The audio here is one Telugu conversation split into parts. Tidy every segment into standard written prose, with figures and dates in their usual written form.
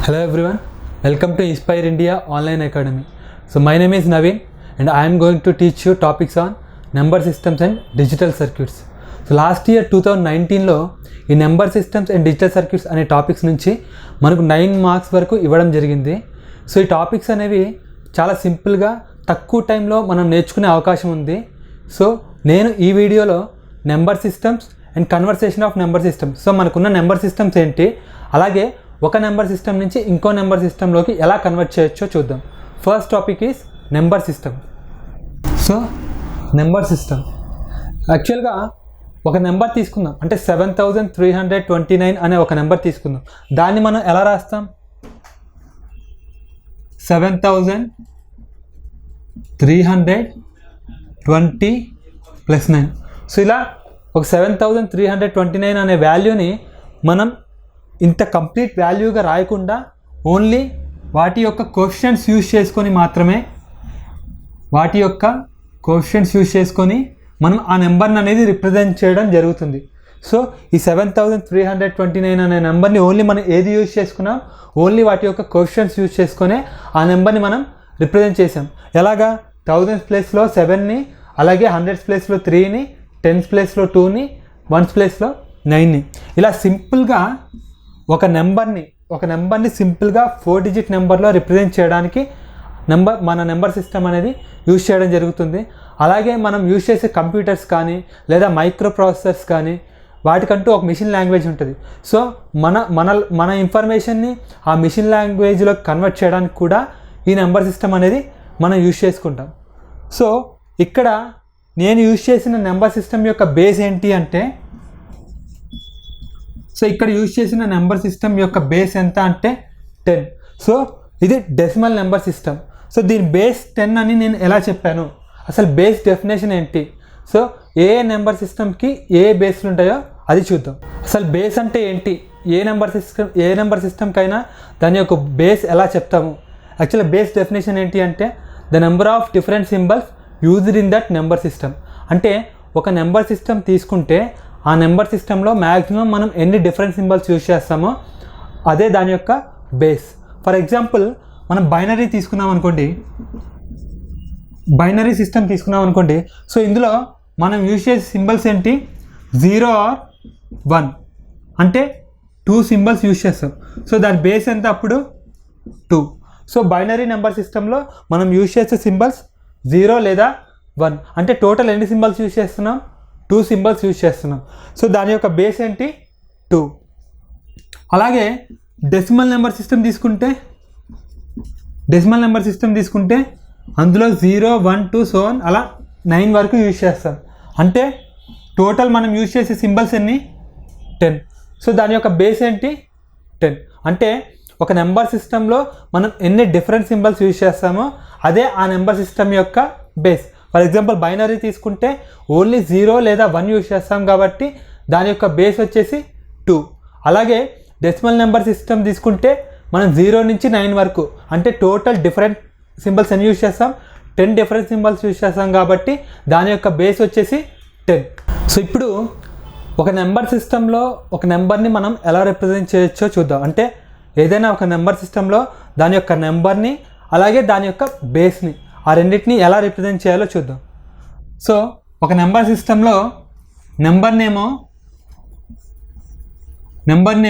Hello everyone, welcome to Inspire India Online Academy. So my name is Naveen and I am going to teach you topics on number systems and digital circuits. So last year 2019 లో ఈ number systems and digital circuits అనే టాపిక్స్ నుంచి మనకు 9 మార్క్స్ వరకు ఇవ్వడం జరిగింది. సో ఈ టాపిక్స్ అనేవి చాలా సింపుల్గా తక్కువ టైంలో మనం నేర్చుకునే అవకాశం ఉంది. సో నేను ఈ వీడియోలో number systems and conversation of number systems, so మనకున్న నెంబర్ సిస్టమ్స్ ఏంటి, అలాగే ఒక నెంబర్ సిస్టమ్ నుంచి ఇంకో నెంబర్ సిస్టంలోకి ఎలా కన్వర్ట్ చేయొచ్చో చూద్దాం. First topic is number system. So number system యాక్చువల్గా ఒక నెంబర్ తీసుకుందాం, అంటే 7329 అనే ఒక నెంబర్ తీసుకుందాం. దాన్ని మనం ఎలా రాస్తాం? 7320 + 9. సో ఇలా ఒక 7329 అనే వాల్యూని మనం ఇంత కంప్లీట్ వాల్యూగా రాయకుండా ఓన్లీ వాటి యొక్క కోఎఫిషియెంట్స్ యూజ్ చేసుకొని మనం ఆ నెంబర్ని అనేది రిప్రజెంట్ చేయడం జరుగుతుంది. సో ఈ 7329 అనే నెంబర్ని ఓన్లీ మనం ఏది యూజ్ చేసుకున్నాం, ఓన్లీ వాటి యొక్క కోఎఫిషియెంట్స్ యూజ్ చేసుకునే ఆ నెంబర్ని మనం రిప్రజెంట్ చేసాం. ఎలాగా? 1000s ప్లేస్లో 7ని, అలాగే 100s ప్లేస్లో 3ని, 10s ప్లేస్లో 2ని, 1s ప్లేస్లో 9ని. ఇలా సింపుల్గా ఒక నెంబర్ని సింపుల్గా 4 డిజిట్ నెంబర్లో రిప్రజెంట్ చేయడానికి మన నెంబర్ సిస్టమ్ అనేది యూజ్ చేయడం జరుగుతుంది. అలాగే మనం యూజ్ చేసే కంప్యూటర్స్ కానీ లేదా మైక్రో ప్రాసెసర్స్ కానీ వాటికంటూ ఒక మిషన్ లాంగ్వేజ్ ఉంటుంది. సో మన ఇన్ఫర్మేషన్ని ఆ మిషన్ లాంగ్వేజ్లో కన్వర్ట్ చేయడానికి కూడా ఈ నెంబర్ సిస్టమ్ అనేది మనం యూజ్ చేసుకుంటాం. సో ఇక్కడ నేను యూజ్ చేసిన నెంబర్ సిస్టమ్ యొక్క బేస్ ఏంటి అంటే, సో ఇక్కడ యూజ్ చేసిన నెంబర్ సిస్టమ్ యొక్క బేస్ ఎంత అంటే 10. సో ఇది డెసిమల్ నెంబర్ సిస్టమ్. సో దీని బేస్ 10 అని నేను ఎలా చెప్పాను, అసలు బేస్ డెఫినేషన్ ఏంటి, సో ఏ నెంబర్ సిస్టమ్కి ఏ బేస్లు ఉంటాయో అది చూద్దాం. అసలు బేస్ అంటే ఏంటి, ఏ నెంబర్ సిస్టమ్కైనా దాని యొక్క బేస్ ఎలా చెప్తాము. యాక్చువల్గా బేస్ డెఫినేషన్ ఏంటి అంటే the number of different symbols used in that number system. అంటే ఒక నెంబర్ సిస్టమ్ తీసుకుంటే ఆ నెంబర్ సిస్టంలో మ్యాక్సిమం మనం ఎన్ని డిఫరెంట్ సింబల్స్ యూజ్ చేస్తామో అదే దాని యొక్క బేస్. ఫర్ ఎగ్జాంపుల్ మనం బైనరీ సిస్టమ్ తీసుకున్నాం అనుకోండి. సో ఇందులో మనం యూజ్ చేసే సింబల్స్ ఏంటి, 0 or 1, అంటే 2 సింబల్స్ యూజ్ చేస్తాం. సో దాని బేస్ ఎంత అప్పుడు 2. సో బైనరీ నెంబర్ సిస్టంలో మనం యూజ్ చేసే సింబల్స్ 0 లేదా 1, అంటే టోటల్ ఎన్ని సింబల్స్ యూజ్ చేస్తున్నాం, 2 సింబల్స్ యూజ్ చేస్తున్నాం. సో దాని యొక్క బేస్ ఏంటి 2. అలాగే డెసిమల్ నెంబర్ సిస్టమ్ తీసుకుంటే అందులో 0, 1, 2 so on అలా 9 వరకు యూజ్ చేస్తాం. అంటే టోటల్ మనం యూజ్ చేసే సింబల్స్ ఎన్ని, 10. సో దాని యొక్క బేస్ ఏంటి 10. అంటే ఒక నెంబర్ సిస్టంలో మనం ఎన్ని డిఫరెంట్ సింబల్స్ యూజ్ చేస్తామో అదే ఆ నెంబర్ సిస్టమ్ యొక్క బేస్. ఫర్ ఎగ్జాంపుల్ బైనరీ తీసుకుంటే ఓన్లీ 0 లేదా 1 యూజ్ చేస్తాం కాబట్టి దాని యొక్క బేస్ వచ్చేసి 2. అలాగే డెసిమల్ నెంబర్ సిస్టమ్ తీసుకుంటే మనం 0 నుంచి 9 వరకు, అంటే టోటల్ డిఫరెంట్ సింబల్స్ ఎన్ని యూజ్ చేస్తాం, 10 డిఫరెంట్ సింబల్స్ యూజ్ చేస్తాం కాబట్టి దాని యొక్క బేస్ వచ్చేసి 10. సో ఇప్పుడు ఒక నెంబర్ సిస్టంలో ఒక నెంబర్ని మనం ఎలా రిప్రజెంట్ చేయొచ్చో చూద్దాం. అంటే ఏదైనా ఒక నెంబర్ సిస్టంలో దాని యొక్క నెంబర్ని అలాగే దాని యొక్క బేస్ని, ఆ రెండింటిని ఎలా రిప్రజెంట్ చేయాలో చూద్దాం. సో ఒక నెంబర్ సిస్టంలో నెంబర్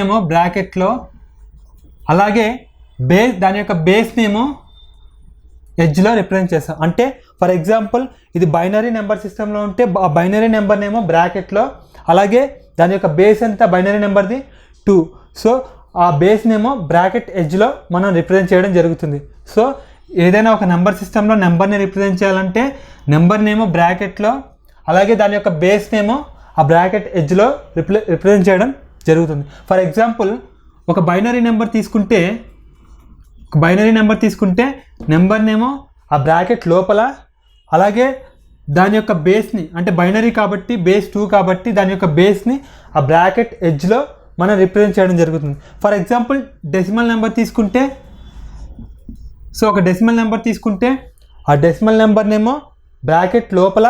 నేమో బ్రాకెట్లో, అలాగే దాని యొక్క బేస్ నేమో ఎడ్జ్లో రిప్రజెంట్ చేస్తాం. అంటే ఫర్ ఎగ్జాంపుల్ ఇది బైనరీ నెంబర్ సిస్టంలో ఉంటే ఆ బైనరీ నెంబర్ నేమో బ్రాకెట్లో, అలాగే దాని యొక్క బేస్ ఎంత బైనరీ నెంబర్ది 2. సో ఆ బేస్ నేమో బ్రాకెట్ ఎడ్జ్లో మనం రిప్రజెంట్ చేయడం జరుగుతుంది. సో ఏదైనా ఒక నెంబర్ సిస్టంలో నెంబర్ని రిప్రజెంట్ చేయాలంటే నెంబర్ నేమో బ్రాకెట్లో, అలాగే దాని యొక్క బేస్ నేమో ఆ బ్రాకెట్ ఎడ్జ్లో రిప్రజెంట్ చేయడం జరుగుతుంది. ఫర్ ఎగ్జాంపుల్ ఒక బైనరీ నెంబర్ తీసుకుంటే నెంబర్ నేమో ఆ బ్రాకెట్ లోపల, అలాగే దాని యొక్క బేస్ని, అంటే బైనరీ కాబట్టి బేస్ 2 కాబట్టి దాని యొక్క బేస్ని ఆ బ్రాకెట్ ఎడ్జ్లో మనం రిప్రజెంట్ చేయడం జరుగుతుంది. ఫర్ ఎగ్జాంపుల్ డెసిమల్ నెంబర్ తీసుకుంటే, సో ఒక డెసిమల్ నెంబర్ తీసుకుంటే ఆ డెసిమల్ నెంబర్ నేమో బ్రాకెట్ లోపల,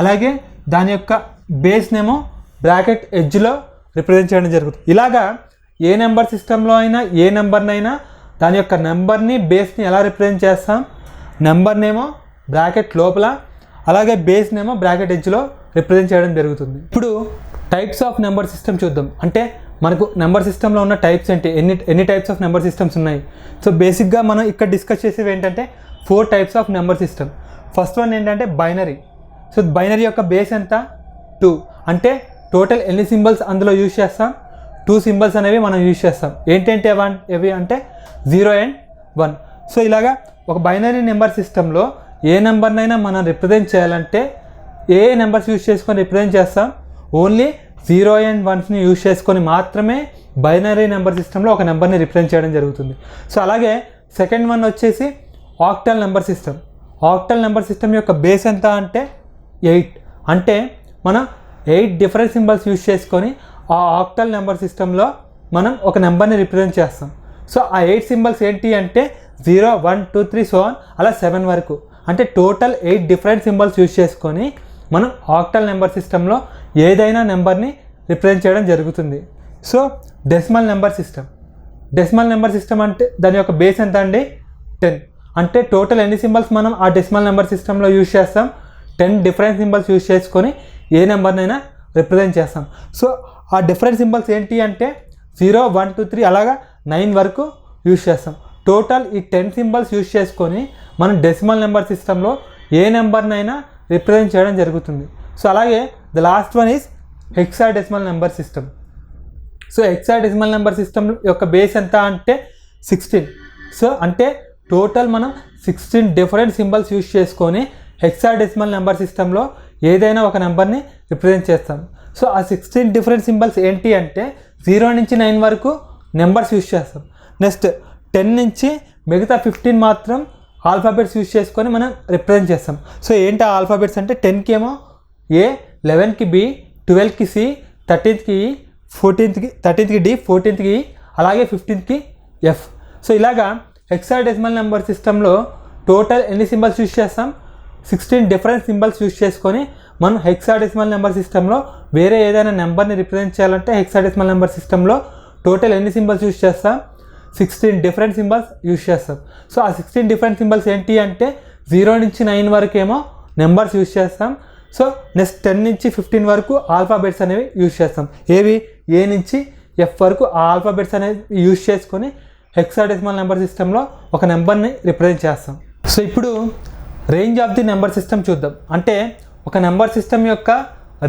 అలాగే దాని యొక్క బేస్ నేమో బ్రాకెట్ ఎడ్జ్లో రిప్రజెంట్ చేయడం జరుగుతుంది. ఇలాగా ఏ నెంబర్ సిస్టంలో అయినా ఏ నెంబర్నైనా దాని యొక్క నెంబర్ని బేస్ని ఎలా రిప్రజెంట్ చేస్తాం, నెంబర్నేమో బ్రాకెట్ లోపల అలాగే బేస్నేమో బ్రాకెట్ ఎడ్జ్లో రిప్రజెంట్ చేయడం జరుగుతుంది. ఇప్పుడు టైప్స్ ఆఫ్ నెంబర్ సిస్టమ్ చూద్దాం. అంటే మనకు నెంబర్ సిస్టంలో ఉన్న టైప్స్ ఏంటి, ఎన్ని టైప్స్ ఆఫ్ నెంబర్ సిస్టమ్స్ ఉన్నాయి. సో బేసిక్గా మనం ఇక్కడ డిస్కస్ చేసేవి ఏంటంటే 4 types of number system. First one ఏంటంటే బైనరీ. సో బైనరీ యొక్క బేస్ ఎంత 2. అంటే టోటల్ ఎన్ని సింబల్స్ అందులో యూజ్ చేస్తాం, 2 సింబల్స్ అనేవి మనం యూజ్ చేస్తాం. ఏంటంటే అవి అంటే 0 and 1. సో ఇలాగా ఒక బైనరీ నెంబర్ సిస్టంలో ఏ నెంబర్నైనా మనం రిప్రజెంట్ చేయాలంటే ఏ నెంబర్స్ యూజ్ చేసుకొని రిప్రజెంట్ చేస్తాం, ఓన్లీ 0 and 1ని యూజ్ చేసుకొని మాత్రమే బైనరీ నెంబర్ సిస్టంలో ఒక నెంబర్ని రిప్రజెంట్ చేయడం జరుగుతుంది. సో అలాగే సెకండ్ వన్ వచ్చేసి octal number system. Octal number system యొక్క బేస్ ఎంత అంటే 8. అంటే మనం 8 డిఫరెంట్ సింబల్స్ యూజ్ చేసుకొని ఆ ఆక్టల్ నెంబర్ సిస్టంలో మనం ఒక నెంబర్ని రిప్రజెంట్ చేస్తాం. సో ఆ 8 సింబల్స్ ఏంటి అంటే 0, 1, 2, 3 సో ఆన్ అలా 7 వరకు. అంటే టోటల్ 8 డిఫరెంట్ సింబల్స్ యూజ్ చేసుకొని మనం ఆక్టల్ నెంబర్ సిస్టంలో ఏదైనా నెంబర్ని రిప్రజెంట్ చేయడం జరుగుతుంది. So decimal number system. Decimal number system అంటే దాని యొక్క బేస్ ఎంత అండి 10. అంటే టోటల్ ఎన్ని సింబల్స్ మనం ఆ డెసిమల్ నెంబర్ సిస్టంలో యూజ్ చేస్తాం, 10 డిఫరెంట్ సింబల్స్ యూజ్ చేసుకొని ఏ నెంబర్నైనా రిప్రజెంట్ చేస్తాం. సో ఆ డిఫరెంట్ సింబల్స్ ఏంటి అంటే 0, 1, 2, 3 అలాగా 9 వరకు యూజ్ చేస్తాం. టోటల్ ఈ 10 సింబల్స్ యూజ్ చేసుకొని మనం డెసిమల్ నెంబర్ సిస్టంలో ఏ నెంబర్నైనా రిప్రజెంట్ చేయడం జరుగుతుంది. సో అలాగే the last one is hexadecimal number system. So hexadecimal number system యొక్క బేస్ ఎంత అంటే 16. సో అంటే టోటల్ మనం 16 డిఫరెంట్ సింబల్స్ యూజ్ చేసుకొని హెక్సాడెసిమల్ నెంబర్ సిస్టంలో ఏదైనా ఒక నెంబర్ని రిప్రజెంట్ చేస్తాం. సో ఆ 16 డిఫరెంట్ సింబల్స్ ఏంటి అంటే 0 నుంచి 9 వరకు నెంబర్స్ యూజ్ చేస్తాం. నెక్స్ట్ 10 నుంచి మిగతా 15 మాత్రం ఆల్ఫాబెట్స్ యూజ్ చేసుకొని మనం రిప్రజెంట్ చేస్తాం. సో ఏంటి ఆ ఆల్ఫాబెట్స్ అంటే 10కి ఏమో ఏ, 11కి బి, 12కి సి, 13కి ఈ, 13కి డి, 14కి ఈ, అలాగే 15కి ఎఫ్. సో ఇలాగా హెక్సాడెసిమల్ నెంబర్ సిస్టంలో టోటల్ ఎన్ని సింబల్స్ యూజ్ చేస్తాం, 16 డిఫరెంట్ సింబల్స్ యూజ్ చేసుకొని మనం హెక్సాడెసిమల్ నెంబర్ సిస్టంలో వేరే ఏదైనా నెంబర్ని రిప్రజెంట్ చేయాలంటే హెక్సాడెసిమల్ నెంబర్ సిస్టంలో టోటల్ ఎన్ని సింబల్స్ యూజ్ చేస్తాం, 16 డిఫరెంట్ సింబల్స్ యూజ్ చేస్తాం. సో ఆ 16 డిఫరెంట్ సింబల్స్ ఏంటి అంటే 0 నుంచి 9 వరకు ఏమో నెంబర్స్ యూజ్ చేస్తాం. సో నెక్స్ట్ 10 నుంచి 15 వరకు ఆల్ఫాబెట్స్ అనేవి యూజ్ చేస్తాం. ఏవి ఏ నుంచి ఎఫ్ వరకు ఆ ఆల్ఫాబెట్స్ అనేవి యూజ్ చేసుకొని హెక్సాడెసిమల్ నెంబర్ సిస్టంలో ఒక నెంబర్ని రిప్రజెంట్ చేస్తాం. సో ఇప్పుడు range of the number system చూద్దాం. అంటే ఒక నెంబర్ సిస్టమ్ యొక్క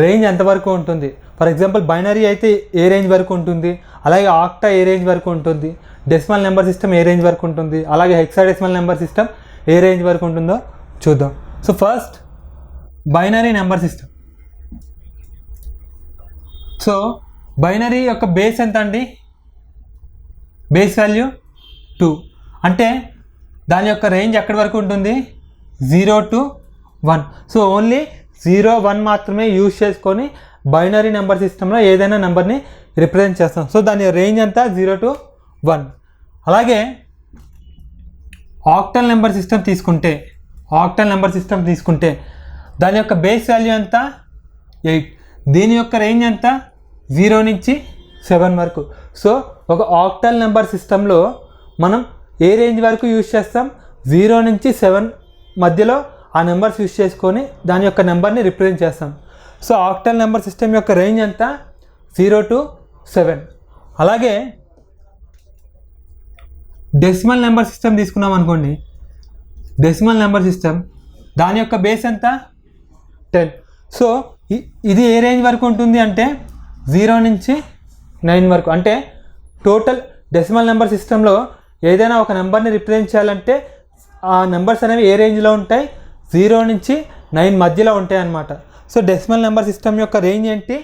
రేంజ్ ఎంతవరకు ఉంటుంది. ఫర్ ఎగ్జాంపుల్ బైనరీ అయితే ఏ రేంజ్ వరకు ఉంటుంది, అలాగే ఆక్టా ఏ రేంజ్ వరకు ఉంటుంది, డెసిమల్ నెంబర్ సిస్టమ్ ఏ రేంజ్ వరకు ఉంటుంది, అలాగే హెక్సాడెసిమల్ నెంబర్ సిస్టమ్ ఏ రేంజ్ వరకు ఉంటుందో చూద్దాం. So first binary number system. So binary యొక్క బేస్ ఎంత అండి, బేస్ వాల్యూ 2. అంటే దాని యొక్క రేంజ్ ఎక్కడి వరకు ఉంటుంది 0 to 1. సో ఓన్లీ 0, 1 మాత్రమే యూజ్ చేసుకొని బైనరీ నెంబర్ సిస్టంలో ఏదైనా నెంబర్ని రిప్రజెంట్ చేస్తాం. సో దాని రేంజ్ అంతా 0 to 1. అలాగే ఆక్టల్ నెంబర్ సిస్టమ్ తీసుకుంటే దాని యొక్క బేస్ వాల్యూ ఎంత 8. దీని యొక్క రేంజ్ ఎంత 0 నుంచి 7 వరకు. సో ఒక ఆక్టల్ నెంబర్ సిస్టంలో మనం ఏ రేంజ్ వరకు యూజ్ చేస్తాం, 0 నుంచి 7 మధ్యలో ఆ నెంబర్స్ యూజ్ చేసుకొని దాని యొక్క నెంబర్ని రిప్రజెంట్ చేస్తాం. సో ఆక్టల్ నెంబర్ సిస్టమ్ యొక్క రేంజ్ ఎంత 0 to 7. అలాగే డెసిమల్ నెంబర్ సిస్టమ్ తీసుకున్నాం అనుకోండి, డెసిమల్ నెంబర్ సిస్టమ్ దాని యొక్క బేస్ ఎంత 10. సో ఇది ఏ రేంజ్ వరకు ఉంటుంది అంటే 0 నుంచి 9 వరకు. అంటే టోటల్ డెసిమల్ నెంబర్ సిస్టంలో ఏదైనా ఒక నెంబర్ని రిప్రజెంట్ చేయాలంటే ఆ నెంబర్స్ అనేవి ఏ రేంజ్లో ఉంటాయి, 0 నుంచి 9 మధ్యలో ఉంటాయి అన్నమాట. సో డెసిమల్ నెంబర్ సిస్టమ్ యొక్క రేంజ్ ఏంటి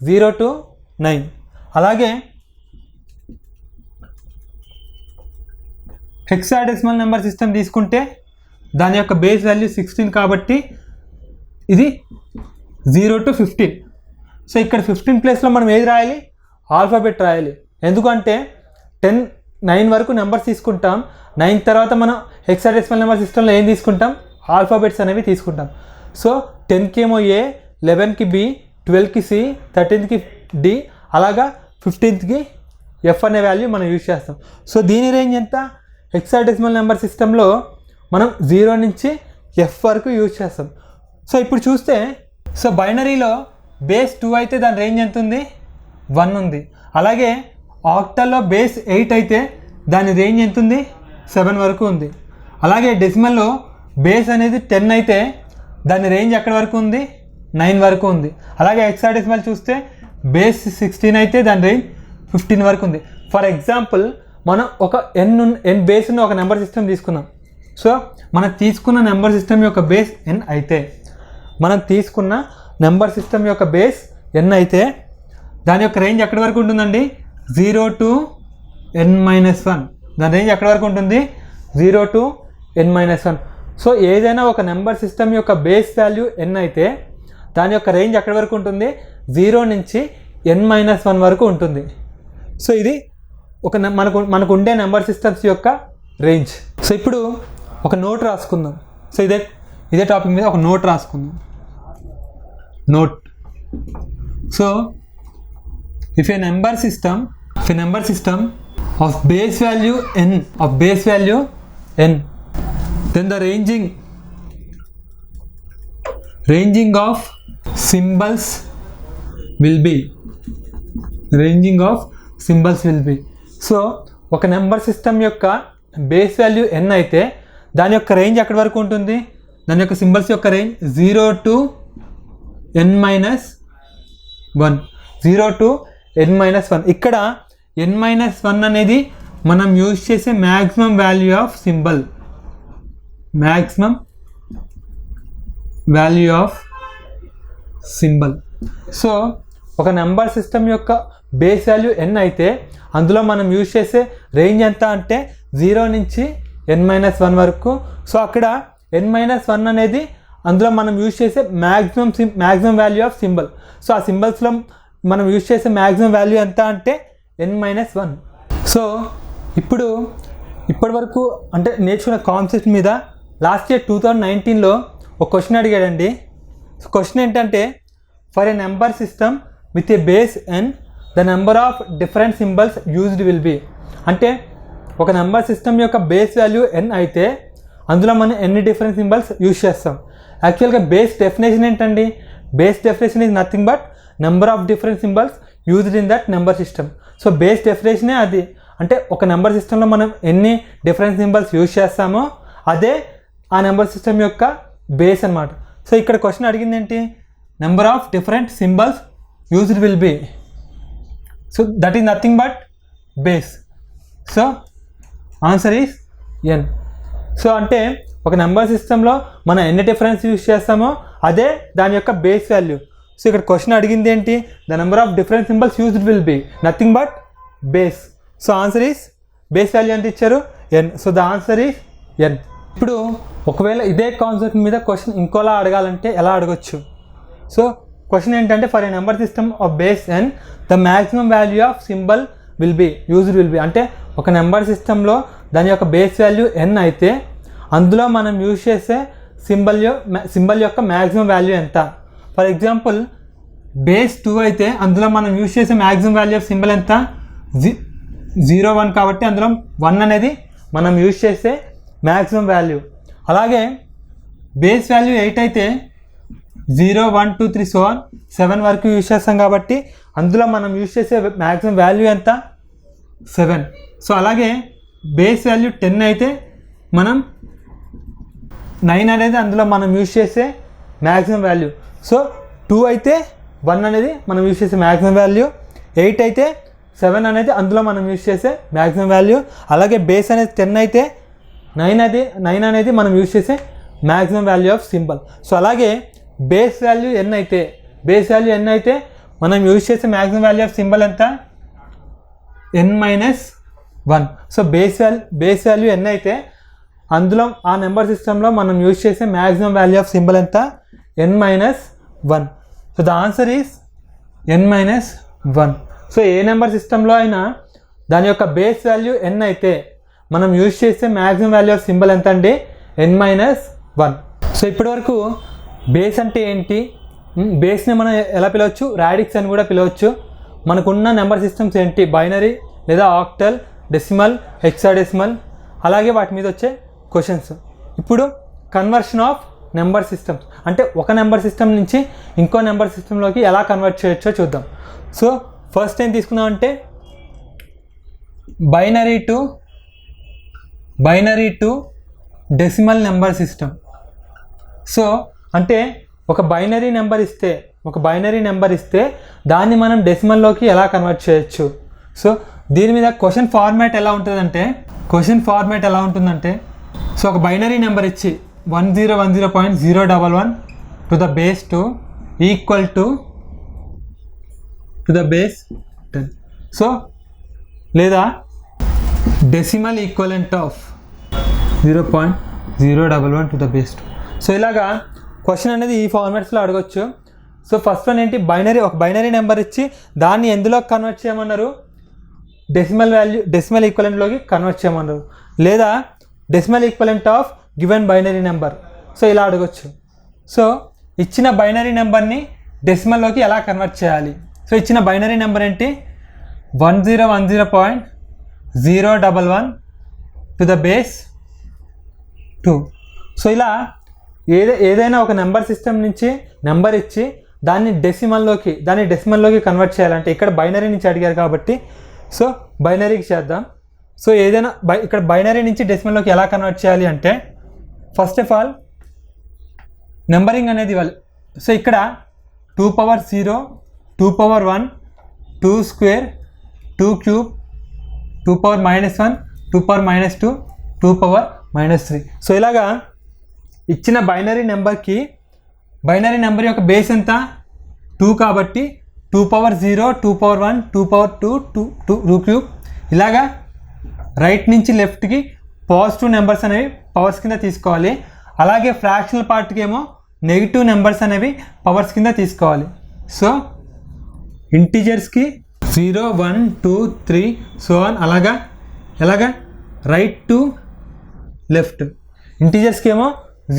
0 to 9. అలాగే హెక్సాడెసిమల్ నెంబర్ సిస్టమ్ తీసుకుంటే దాని యొక్క బేస్ వాల్యూ 16 కాబట్టి ఇది 0 to 15. సో ఇక్కడ 15 ప్లేస్లో మనం ఏది రాయాలి, ఆల్ఫాబెట్ రాయాలి. ఎందుకంటే 9 వరకు నెంబర్స్ తీసుకుంటాం, 9 తర్వాత మనం హెక్సాడెసిమల్ నెంబర్ సిస్టంలో ఏం తీసుకుంటాం, ఆల్ఫాబెట్స్ అనేవి తీసుకుంటాం. సో 10కి ఏమో ఏ, 11కి బి, 12కి సి, 13కి డి, అలాగా 15కి ఎఫ్ అనే వాల్యూ మనం యూజ్ చేస్తాం. సో దీని రేంజ్ ఎంత? హెక్సాడెసిమల్ నెంబర్ సిస్టంలో మనం 0 నుంచి ఎఫ్ వరకు యూజ్ చేస్తాం. సో ఇప్పుడు చూస్తే సో బైనరీలో బేస్ 2 అయితే దాని రేంజ్ ఎంత ఉంది? 1 ఉంది. అలాగే ఆక్టల్లో బేస్ 8 అయితే దాని రేంజ్ ఎంత ఉంది? 7 వరకు ఉంది. అలాగే డెసిమల్లో బేస్ అనేది 10 అయితే దాని రేంజ్ ఎక్కడి వరకు ఉంది? 9 వరకు ఉంది. అలాగే హెక్సాడెసిమల్ చూస్తే బేస్ 16 అయితే దాని రేంజ్ 15 వరకు ఉంది. ఫర్ ఎగ్జాంపుల్ మనం ఒక ఎన్ బేస్ ఉన్న ఒక నెంబర్ సిస్టమ్ తీసుకున్నాం. సో మనం తీసుకున్న నెంబర్ సిస్టమ్ యొక్క బేస్ ఎన్ అయితే దాని యొక్క రేంజ్ ఎక్కడి వరకు ఉంటుందండి? 0 to n-1. దాని రేంజ్ ఎక్కడి వరకు ఉంటుంది? 0 to n-1. సో ఏదైనా ఒక నెంబర్ సిస్టమ్ యొక్క బేస్ వాల్యూ n అయితే దాని యొక్క రేంజ్ ఎక్కడి వరకు ఉంటుంది? 0 నుంచి n-1 వరకు ఉంటుంది. సో ఇది ఒక మనకు ఉండే నెంబర్ సిస్టమ్స్ యొక్క రేంజ్. సో ఇప్పుడు ఒక నోట్ రాసుకుందాం. సో ఇదే టాపిక్ మీద ఒక నోట్ రాసుకుందాం. Note. So if a number system of base value n then the ranging of symbols will be so ఒక నెంబర్ సిస్టమ్ యొక్క బేస్ వాల్యూ n అయితే దాని యొక్క రేంజ్ ఎక్కడి వరకు ఉంటుంది? దాని యొక్క సింబల్స్ యొక్క range 0 to n-1. 0 to n-1. ఇక్కడ n-1 అనేది మనం యూజ్ చేసే maximum value of symbol. So ఒక నెంబర్ సిస్టమ్ యొక్క బేస్ వాల్యూ n అయితే అందులో మనం యూజ్ చేసే రేంజ్ ఎంత అంటే 0 నుంచి n-1 వరకు. సో అక్కడ n-1 అనేది అందులో మనం యూజ్ చేసే maximum value of symbol. So ఆ సింబల్స్లో మనం యూజ్ చేసే మ్యాక్సిమం వాల్యూ ఎంత అంటే n-1. సో ఇప్పటి వరకు అంటే నేర్చుకున్న కాన్సెప్ట్ మీద లాస్ట్ ఇయర్ 2019లో ఒక క్వశ్చన్ అడిగాడండి. సో క్వశ్చన్ ఏంటంటే for a number system with a base n the number of different symbols used will be. అంటే ఒక నెంబర్ సిస్టమ్ యొక్క బేస్ వాల్యూ n అయితే అందులో మనం ఎన్ని డిఫరెంట్ సింబల్స్ యూజ్ చేస్తాం. యాక్చువల్గా బేస్ డెఫినేషన్ ఏంటండి? Base definition is nothing but number of different symbols used in that number system. So base డెఫినేషనే అది. అంటే ఒక నెంబర్ సిస్టంలో మనం ఎన్ని డిఫరెంట్ సింబల్స్ యూజ్ చేస్తామో అదే ఆ నెంబర్ సిస్టమ్ యొక్క బేస్ అన్నమాట. సో ఇక్కడ క్వశ్చన్ అడిగింది ఏంటి? Number of different symbols used will be. So that is nothing but base. So answer is n. So అంటే ఒక నెంబర్ సిస్టంలో మనం ఎన్ని డిఫరెన్స్ యూజ్ చేస్తామో అదే దాని యొక్క బేస్ వాల్యూ. సో ఇక్కడ క్వశ్చన్ అడిగింది ఏంటి? The number of different symbols used will be nothing but base. So answer is base value ఎంత ఇచ్చారు? n. So the answer is n. ఇప్పుడు ఒకవేళ ఇదే కాన్సెప్ట్ మీద క్వశ్చన్ ఇంకోలా అడగాలంటే ఎలా అడగొచ్చు? సో క్వశ్చన్ ఏంటంటే for a number system of base n the maximum value of symbol will be అంటే ఒక నెంబర్ సిస్టంలో దాని యొక్క బేస్ వాల్యూ n అయితే అందులో మనం యూజ్ చేసే సింబల్ యొక్క మ్యాక్సిమం వాల్యూ ఎంత? ఫర్ ఎగ్జాంపుల్ బేస్ 2 అయితే అందులో మనం యూజ్ చేసే మ్యాక్సిమం వాల్యూ ఆఫ్ సింబల్ ఎంత? 0-1 కాబట్టి అందులో 1 అనేది మనం యూజ్ చేసే మ్యాక్సిమం వాల్యూ. అలాగే బేస్ వాల్యూ 8 అయితే 0, 1, 2, 3 so on 7 వరకు యూజ్ చేస్తాం కాబట్టి అందులో మనం యూజ్ చేసే మ్యాక్సిమం వాల్యూ ఎంత? 7. సో అలాగే బేస్ వాల్యూ 10 అయితే మనం 9 అనేది అందులో మనం యూజ్ చేసే మ్యాక్సిమం వాల్యూ. సో 2 అయితే 1 అనేది మనం యూజ్ చేసే మ్యాక్సిమం వాల్యూ, 8 అయితే 7 అనేది అందులో మనం యూజ్ చేసే మ్యాక్సిమం వాల్యూ. అలాగే బేస్ అనేది 10 అయితే 9 అనేది మనం యూజ్ చేసే maximum value of symbol. So అలాగే బేస్ వాల్యూ n అయితే మనం యూజ్ చేసే మ్యాక్సిమం వాల్యూ ఆఫ్ సింబల్ ఎంత? n-1. So base value n అయితే అందులో ఆ నెంబర్ సిస్టంలో మనం యూజ్ చేసే మ్యాక్సిమం వాల్యూ ఆఫ్ సింబల్ ఎంత? n-1. So the answer is n-1. So A number సిస్టంలో అయినా దాని యొక్క బేస్ వాల్యూ n అయితే మనం యూజ్ చేసే మ్యాక్సిమం వాల్యూ ఆఫ్ సింబల్ ఎంత అండి? n-1. సో ఇప్పటివరకు బేస్ అంటే ఏంటి, బేస్ని మనం ఎలా పిలవచ్చు, రాడిక్స్ అని కూడా పిలవచ్చు, మనకున్న నెంబర్ సిస్టమ్స్ ఏంటి, బైనరీ, లేదా ఆక్టల్, డెసిమల్, హెక్సాడెసిమల్, అలాగే వాటి మీద వచ్చే క్వశ్చన్స్. ఇప్పుడు కన్వర్షన్ ఆఫ్ నెంబర్ సిస్టమ్స్ అంటే ఒక నెంబర్ సిస్టమ్ నుంచి ఇంకో నెంబర్ సిస్టంలోకి ఎలా కన్వర్ట్ చేయొచ్చో చూద్దాం. సో ఫస్ట్ ఏం తీసుకుందామంటే binary to decimal number system. So అంటే ఒక బైనరీ నెంబర్ ఇస్తే దాన్ని మనం డెసిమల్లోకి ఎలా కన్వర్ట్ చేయొచ్చు. సో దీని మీద క్వశ్చన్ ఫార్మాట్ ఎలా ఉంటుందంటే సో ఒక బైనరీ నెంబర్ ఇచ్చి 1010.011 to the base 2 equal to the base 10. So లేదా decimal equivalent of 0.011 to the base 2. So ఇలాగా క్వశ్చన్ అనేది ఈ ఫార్మాట్స్లో అడగొచ్చు. సో ఫస్ట్ వన్ ఏంటి, ఒక బైనరీ నెంబర్ ఇచ్చి దాన్ని ఎందులో కన్వర్ట్ చేయమన్నారు, డెసిమల్ ఈక్వలెంట్లోకి కన్వర్ట్ చేయమన్నారు, లేదా decimal equivalent of given binary number. So ఇలా అడగొచ్చు. సో ఇచ్చిన బైనరీ నెంబర్ని డెసిమల్లోకి ఎలా కన్వర్ట్ చేయాలి. సో ఇచ్చిన బైనరీ నెంబర్ ఏంటి 1010.011 టు ద బేస్ 2. సో ఇలా ఏదైనా ఒక నెంబర్ సిస్టమ్ నుంచి నెంబర్ ఇచ్చి దాన్ని డెసిమల్లోకి కన్వర్ట్ చేయాలంటే ఇక్కడ బైనరీ నుంచి అడిగారు కాబట్టి సో బైనరీకి చేద్దాం. సో ఏదైనా ఇక్కడ బైనరీ నుంచి డెసిమల్లోకి ఎలా కన్వర్ట్ చేయాలి అంటే ఫస్ట్ ఆఫ్ ఆల్ నెంబరింగ్ అనేది ఇవ్వాలి. సో ఇక్కడ 2 power 0, 2 power 1, 2 square, 2 cube, 2 power -1, 2 power -2, 2 power -3. So ఇలాగా ఇచ్చిన బైనరీ నెంబర్ యొక్క బేస్ ఎంత 2 కాబట్టి 2 పవర్ 0, 2 పవర్ 1, 2 పవర్ 2, 2 క్యూబ్, ఇలాగా రైట్ నుంచి లెఫ్ట్కి పాజిటివ్ నెంబర్స్ అనేవి పవర్స్ కింద తీసుకోవాలి. అలాగే ఫ్రాక్షనల్ పార్ట్కి ఏమో నెగిటివ్ నెంబర్స్ అనేవి పవర్స్ కింద తీసుకోవాలి. సో ఇంటీజర్స్కి 0, 1, 2, 3 సో ఆన్ ఎలాగా రైట్ టు లెఫ్ట్. ఇంటీజర్స్కి ఏమో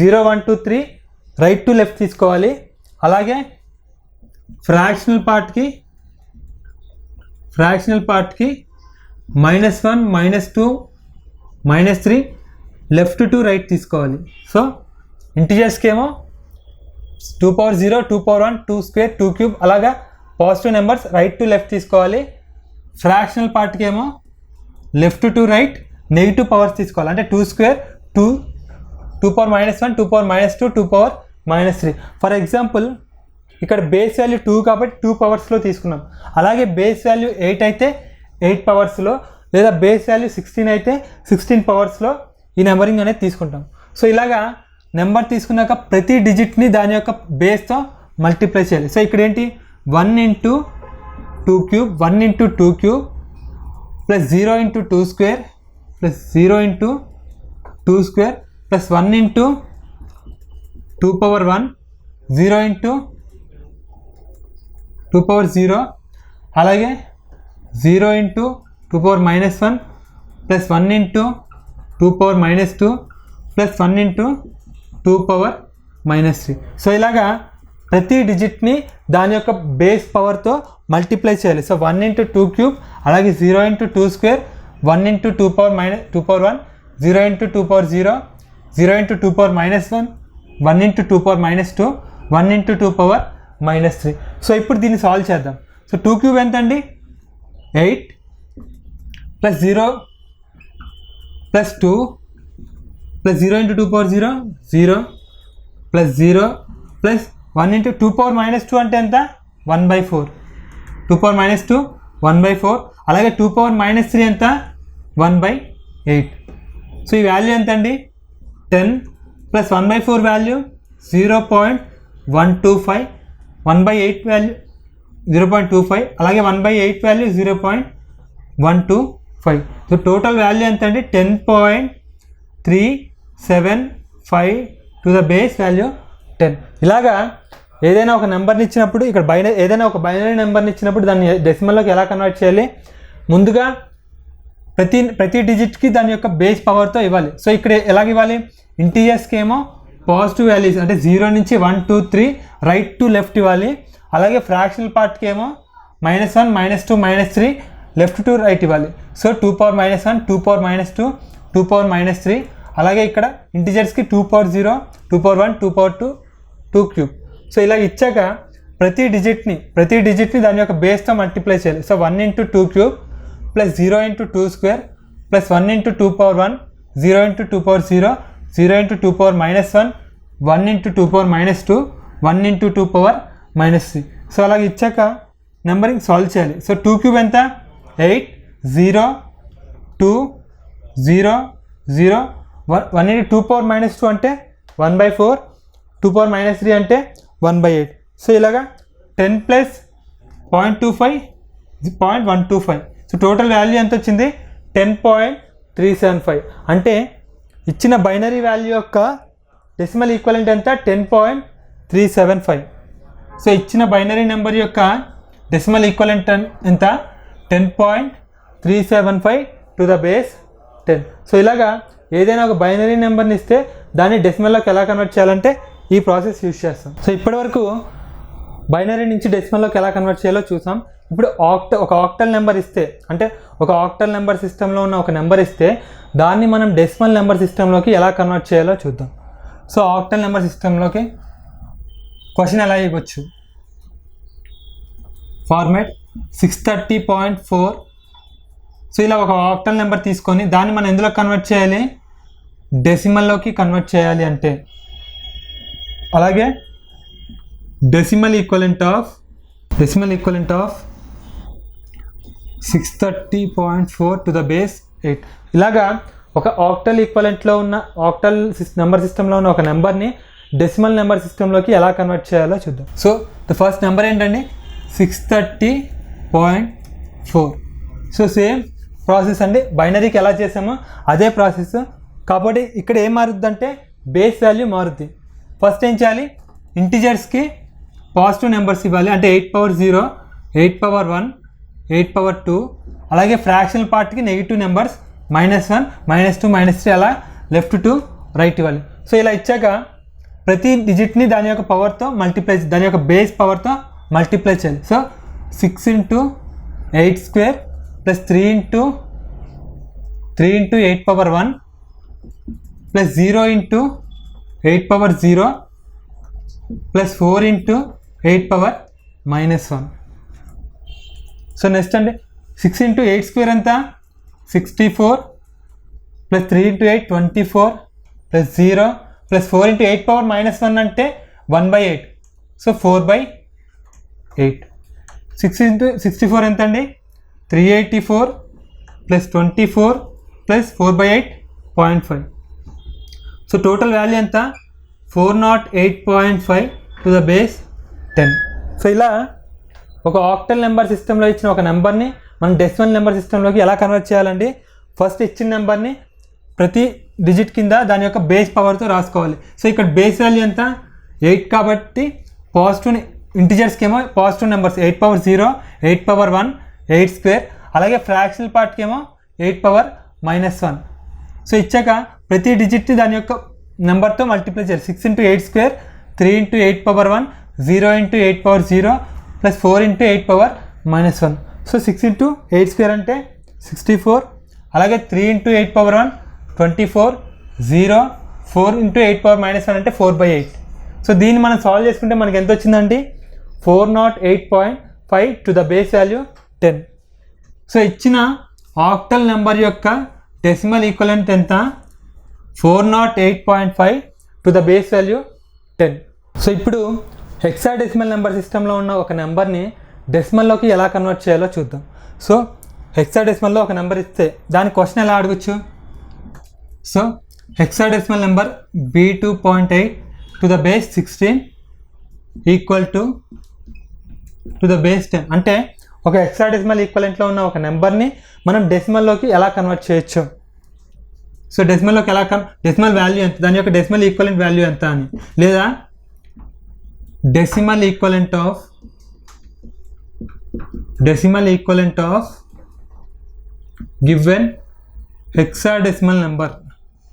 0, 1, 2, 3 రైట్ టు లెఫ్ట్ తీసుకోవాలి. అలాగే ఫ్రాక్షనల్ పార్ట్కి -1, -2, -3 లెఫ్ట్ టు రైట్ తీసుకోవాలి. సో ఇంటీజర్స్కి ఏమో 2 పవర్ 0, 2 పవర్ 1, 2 స్క్వేర్, 2 క్యూబ్, అలాగా positive numbers right to left తీసుకోవాలి. ఫ్రాక్షనల్ పార్ట్కి ఏమో left to right negative powers తీసుకోవాలి. అంటే 2 square, 2 power -1, 2 power -2, 2 power -3. For example ఇక్కడ బేస్ వాల్యూ 2 కాబట్టి 2 పవర్స్లో తీసుకున్నాం. అలాగే బేస్ వాల్యూ 8 అయితే 8 పవర్స్లో, లేదా బేస్ వాల్యూ 16 అయితే 16 పవర్స్లో ఈ నెంబరింగ్ అనేది తీసుకుంటాం. సో ఇలాగా నెంబర్ తీసుకున్నాక ప్రతి డిజిట్ని దాని యొక్క బేస్తో మల్టిప్లై చేయాలి. సో ఇక్కడ ఏంటి 1 × 2 cube, 1 × 2 cube plus 0 × 2 square plus 0 × 2 square plus 1 × 2 power 1, 0 × 2 power 0, అలాగే 0 × 2 power -1 plus 1 × 2 power -2 plus 1 × 2 power -3. So ఇలాగా ప్రతి డిజిట్ని దాని యొక్క బేస్ పవర్తో మల్టిప్లై చేయాలి. సో 1 × 2 క్యూబ్, అలాగే 0 × 2 square, 1 × 2 power 1, 0 × 2 power 0, 0 × 2 power -1, 1 × 2 power -2, 1 × 2 power -3. So ఇప్పుడు దీన్ని సాల్వ్ చేద్దాం. సో 2 క్యూబ్ ఎంత అండి 8 plus 0 plus 2 plus 0 × 2 power 0, 0 plus 0 plus 1 × 2 power -2 అంటే ఎంత 1/4, 2 పవర్ -2 1/4, అలాగే 2 పవర్ -3 ఎంత 1/8. సో ఈ వాల్యూ ఎంత అండి 10 ప్లస్ 1/4 వాల్యూ 0.125, 1/8 వాల్యూ 0.25, అలాగే 1/8 వాల్యూ 0.125. సో టోటల్ వాల్యూ ఎంత అండి 10.375 టు ద బేస్ వాల్యూ 10. ఇలాగా ఏదైనా ఒక నెంబర్ని ఇచ్చినప్పుడు ఇక్కడ ఏదైనా ఒక బైనరీ నెంబర్ని ఇచ్చినప్పుడు దాన్ని డెసిమల్లోకి ఎలా కన్వర్ట్ చేయాలి, ముందుగా ప్రతి డిజిట్కి దాని యొక్క బేస్ పవర్తో ఇవ్వాలి. సో ఇక్కడ ఎలాగ ఇవ్వాలి, ఇంటీజర్స్కి ఏమో పాజిటివ్ వాల్యూస్ అంటే 0 నుంచి 1, 2, 3 రైట్ టు లెఫ్ట్ ఇవ్వాలి. అలాగే ఫ్రాక్షనల్ పార్ట్కి ఏమో -1, -2, -3 లెఫ్ట్ టు రైట్ ఇవ్వాలి. So 2 power -1, 2 power -2, 2 power -3. అలాగే ఇక్కడ ఇంటిజర్స్కి 2 power 0, 2 power 1, 2 power 2, 2 cube. So ఇలా ఇచ్చాక ప్రతి డిజిట్ని దాని యొక్క బేస్తో మల్టిప్లై చేయాలి. So 1 × 2 cube plus 0 × 2 square plus 1 × 2 power 1, 0 × 2 power 0, 0 × 2 power -1, 1 × 2 power -2, 1 × 2 power -3. So అలాగే ఇచ్చాక నెంబరింగ్ సాల్వ్ చేయాలి. సో 2 క్యూబ్ ఎంత? 8, 0, 2, 0, 0, 1 × 2 పవర్ -2 అంటే 1/4, 2 పవర్ -3 అంటే 1/8. సో ఇలాగా 10 ప్లస్ 0.25, 0.125. సో టోటల్ వాల్యూ ఎంత వచ్చింది? 10.375. అంటే ఇచ్చిన బైనరీ వాల్యూ యొక్క డెసిమల్ ఈక్వలెంట్ ఎంత? 10.375. సో ఇచ్చిన బైనరీ నెంబర్ యొక్క డెసిమల్ ఈక్వలెంట్ ఎంత? 10.375 టు ద బేస్ 10. సో ఇలాగా ఏదైనా ఒక బైనరీ నెంబర్ని ఇస్తే దాన్ని డెసిమల్లోకి ఎలా కన్వర్ట్ చేయాలంటే ఈ ప్రాసెస్ యూజ్ చేస్తాం. సో ఇప్పటివరకు బైనరీ నుంచి డెసిమల్లోకి ఎలా కన్వర్ట్ చేయాలో చూసాం. ఇప్పుడు ఒక ఆక్టల్ నెంబర్ ఇస్తే, అంటే ఒక ఆక్టల్ నెంబర్ సిస్టంలో ఉన్న ఒక నెంబర్ ఇస్తే దాన్ని మనం డెసిమల్ నెంబర్ సిస్టంలోకి ఎలా కన్వర్ట్ చేయాలో చూద్దాం. సో ఆక్టల్ నెంబర్ సిస్టంలోకి క్వశ్చన్ ఎలా ఇవ్వచ్చు? ఫార్మాట్ 630.4. సో ఇలా ఒక ఆక్టల్ నెంబర్ తీసుకొని దాన్ని మనం ఎందులో కన్వర్ట్ చేయాలి? డెసిమల్లోకి కన్వర్ట్ చేయాలి. అంటే అలాగే decimal equivalent of 630.4 to the base 8. ఇలాగా ఒక ఆక్టల్ ఈక్వలెంట్లో ఉన్న ఆక్టల్ నెంబర్ సిస్టంలో ఉన్న ఒక నెంబర్ని డెసిమల్ నెంబర్ సిస్టంలోకి ఎలా కన్వర్ట్ చేయాలో చూద్దాం. సో ద ఫస్ట్ నెంబర్ ఏంటండి? 630.4. సో సేమ్ ప్రాసెస్ అండి, బైనరీకి ఎలా చేసామో అదే ప్రాసెస్. కాబట్టి ఇక్కడ ఏం మారుద్దంటే బేస్ వాల్యూ మారుద్ది. ఫస్ట్ ఏం చేయాలి? ఇంటిజర్స్కి పాజిటివ్ నెంబర్స్ ఇవ్వాలి. అంటే 8 పవర్ 0, 8 పవర్ 1, 8 పవర్ 2. అలాగే ఫ్రాక్షనల్ పార్ట్కి నెగిటివ్ నెంబర్స్ -1, -2, -3 అలా లెఫ్ట్ టు రైట్ ఇవ్వాలి. సో ఇలా ఇచ్చాక ప్రతి డిజిట్ని దాని యొక్క పవర్తో దాని యొక్క బేస్ పవర్తో మల్టిప్లై చేయాలి. So 6 × 8 square plus 3 × 8 power 1 plus 0 × 8 power 0 plus 4 × 8 power -1. So next అండి 6 × 8 స్క్వేర్ ఎంత? 64 ప్లస్ 3 × 8 24 ప్లస్ 0 ప్లస్ 4 × 8 పవర్ -1 అంటే 1/8. సో 4/8. 6 × 64 ఎంత అండి? 384 plus 24 plus 4/8.5. So total value ఎంత? 408.5 టు ద బేస్ 10. సో ఇలా ఒక ఆక్టల్ నెంబర్ సిస్టంలో ఇచ్చిన ఒక నెంబర్ని మనం డెసిమల్ నెంబర్ సిస్టంలోకి ఎలా కన్వర్ట్ చేయాలండి? ఫస్ట్ ఇచ్చిన నెంబర్ని ప్రతి డిజిట్ కింద దాని యొక్క బేస్ పవర్తో రాసుకోవాలి. సో ఇక్కడ బేస్ వాల్యూ ఎంత? 8 కాబట్టి పాజిటివ్ ఇంటిజర్స్కి ఏమో positive numbers 8 power 0, 8 power 1, 8 square. అలాగే ఫ్రాక్షనల్ పార్ట్కి ఏమో 8 పవర్ -1. సో ఇచ్చాక ప్రతి డిజిట్ని దాని యొక్క నెంబర్తో మల్టిప్లై చేయాలి. 6 × 8 square, 3 × 8 power 1, 0 × 8 power 0 plus 4 × 8 power -1. So 6 × 8 square అంటే 64. అలాగే 3 × 8 పవర్ 1 24, 0, 4 × 8 పవర్ -1 అంటే 4/8. సో దీన్ని మనం సాల్వ్ చేసుకుంటే మనకి ఎంత వచ్చిందండి? 408.5 to the base value 10. So ఇచ్చిన ఆక్టల్ నెంబర్ యొక్క డెసిమల్ ఈక్వలెంట్ ఎంత? 408.5 to the base value 10. So ఇప్పుడు హెక్సాడెసిమల్ నెంబర్ సిస్టంలో ఉన్న ఒక నెంబర్ని డెసిమల్లోకి ఎలా కన్వర్ట్ చేయాలో చూద్దాం. సో హెక్సాడెసిమల్లో ఒక నెంబర్ ఇస్తే దాని క్వశ్చన్ ఎలా అడగచ్చు? So hexadecimal number B2.8 to the base 16 equal to the base 10. అంటే ఒక హెక్సాడెసిమల్ ఈక్వలెంట్లో ఉన్న ఒక నెంబర్ని మనం డెసిమల్లోకి ఎలా కన్వర్ట్ చేయొచ్చు? సో డెసిమల్లోకి ఎలా డెసిమల్ వాల్యూ ఎంత, దాని యొక్క డెసిమల్ ఈక్వలెంట్ వాల్యూ ఎంత అని, లేదా decimal equivalent of given hexadecimal number.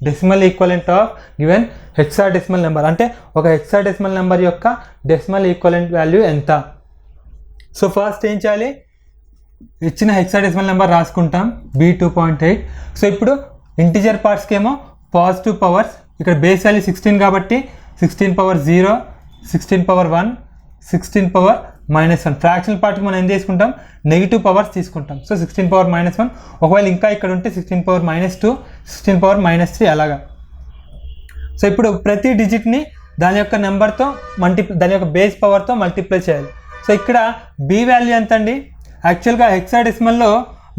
Decimal equivalent of given hexadecimal number అంటే ఒక హెక్సాడెసిమల్ నెంబర్ యొక్క డెసిమల్ ఈక్వలెంట్ వాల్యూ ఎంత? సో ఫస్ట్ ఏం చేయాలి? ఇచ్చిన హెక్సాడెసిమల్ నెంబర్ రాసుకుంటాం B2.8. సో ఇప్పుడు ఇంటిజర్ పార్ట్స్కి ఏమో పాజిటివ్ పవర్స్, ఇక్కడ బేస్ వాల్యూ 16 కాబట్టి 16 పవర్ 0, 16 పవర్ 1, 16 పవర్ -1. ఫ్రాక్షనల్ పార్ట్కి మనం ఏం తీసుకుంటాం, నెగిటివ్ పవర్స్ తీసుకుంటాం. సో 16 పవర్ -1, ఒకవేళ ఇంకా ఇక్కడ ఉంటే 16 పవర్ -2, 16 పవర్ -3 అలాగా. సో ఇప్పుడు ప్రతి డిజిట్ని దాని యొక్క నెంబర్తో దాని యొక్క బేస్ పవర్తో మల్టిప్లై చేయాలి. సో ఇక్కడ బి వాల్యూ ఎంత అండి, యాక్చువల్గా హెక్సాడెసిమల్లో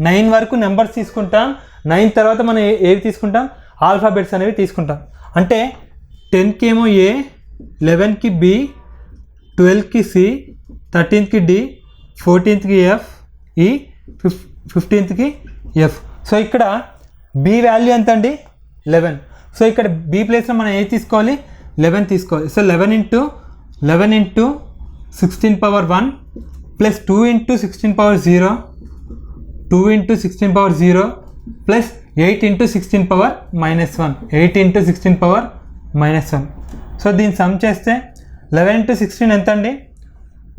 9 వరకు నెంబర్స్ తీసుకుంటాం. 9 తర్వాత మనం ఏవి తీసుకుంటాం, ఆల్ఫాబెట్స్ అనేవి తీసుకుంటాం. అంటే 10కి ఏమో ఏ, 11కి బి, 12కి సి, 13కి డి, 14కి ఎఫ్, ఈ 15కి ఎఫ్. సో ఇక్కడ బి వాల్యూ ఎంత అండి, 11. సో ఇక్కడ బి ప్లేస్లో మనం ఏది తీసుకోవాలి, 11 తీసుకోవాలి. So 11 into 16 power 1 plus 2 into 16 power 0, 2 into 16 power 0 plus 8 into 16 power -1, 8 into 16 power -1. So దీన్ని సమ్ చేస్తే 11 ఇంటూ 16 ఎంత అండి,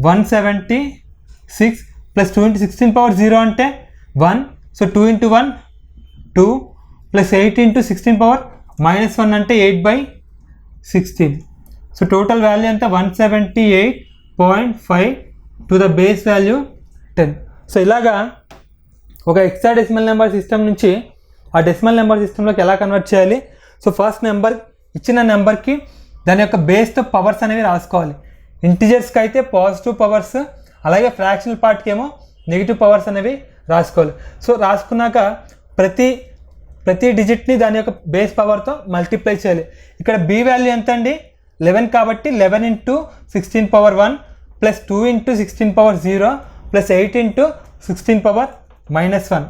176 ప్లస్ 2 ఇంటూ 16 పవర్ 0 అంటే 1. So 2 into 1 2 plus 8 into 16 power -1 అంటే 8/16. సో టోటల్ వాల్యూ ఎంత, 178.5 to the base value 10. So ఇలాగా ఒక హెక్సాడెసిమల్ నెంబర్ సిస్టమ్ నుంచి ఆ డెసిమల్ నెంబర్ సిస్టంలోకి ఎలా కన్వర్ట్ చేయాలి. సో ఫస్ట్ నెంబర్ ఇచ్చిన నెంబర్కి దాని యొక్క బేస్తో పవర్స్ అనేవి రాసుకోవాలి. ఇంటిజర్స్కి అయితే పాజిటివ్ పవర్స్, అలాగే ఫ్రాక్షనల్ పార్ట్కి ఏమో నెగిటివ్ పవర్స్ అనేవి రాసుకోవాలి. సో రాసుకున్నాక ప్రతి డిజిట్ని దాని యొక్క బేస్ పవర్తో మల్టిప్లై చేయాలి. ఇక్కడ బి వాల్యూ ఎంత అండి, 11 కాబట్టి 11 into 16 power 1 plus 2 into 16 power 0 plus 8 into 16 power -1.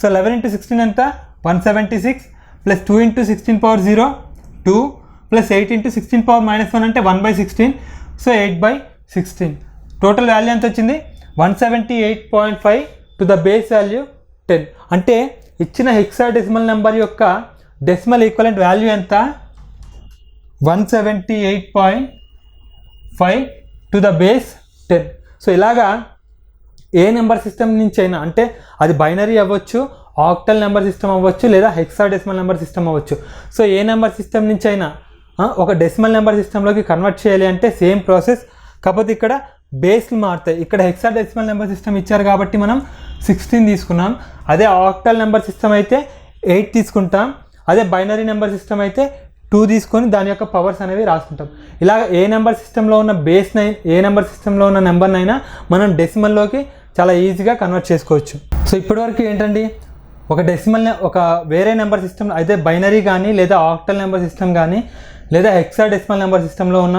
So 11 into 16 ఎంత, 176 plus 2 into 16 power 0 2 plus 8 into 16 power -1 అంటే 1/16. సో 8/16. టోటల్ వాల్యూ ఎంత వచ్చింది, 178.5 టు ద బేస్ వాల్యూ 10. అంటే ఇచ్చిన హెక్సాడెసిమల్ నెంబర్ యొక్క డెసిమల్ ఈక్వలెంట్ వాల్యూ ఎంత, 178.5 టు ద బేస్ 10. సో ఇలాగా ఏ నెంబర్ సిస్టమ్ నుంచి అయినా, అంటే అది బైనరీ అవ్వచ్చు, ఆక్టల్ నెంబర్ సిస్టమ్ అవ్వచ్చు, లేదా హెక్సాడెసిమల్ నెంబర్ సిస్టమ్ అవ్వచ్చు. సో ఏ నెంబర్ సిస్టమ్ నుంచి అయినా ఒక డెసిమల్ నెంబర్ సిస్టంలోకి కన్వర్ట్ చేయాలి అంటే సేమ్ ప్రాసెస్, కాకపోతే ఇక్కడ బేస్లు మారుతాయి. ఇక్కడ హెక్సాడెసిమల్ నెంబర్ సిస్టమ్ ఇచ్చారు కాబట్టి మనం 16 తీసుకున్నాం. అదే ఆక్టల్ నెంబర్ సిస్టమ్ అయితే 8 తీసుకుంటాం. అదే బైనరీ నెంబర్ సిస్టమ్ అయితే 2 తీసుకొని దాని యొక్క పవర్స్ అనేవి రాసుకుంటాం. ఇలా ఏ నెంబర్ సిస్టంలో ఉన్న ఏ నెంబర్ సిస్టంలో ఉన్న నెంబర్నైనా మనం డెసిమల్లోకి చాలా ఈజీగా కన్వర్ట్ చేసుకోవచ్చు. సో ఇప్పటివరకు ఏంటండి, ఒక వేరే నెంబర్ సిస్టమ్ అయితే బైనరీ కానీ, లేదా ఆక్టల్ నెంబర్ సిస్టమ్ కానీ, లేదా హెక్సాడెసిమల్ నెంబర్ సిస్టంలో ఉన్న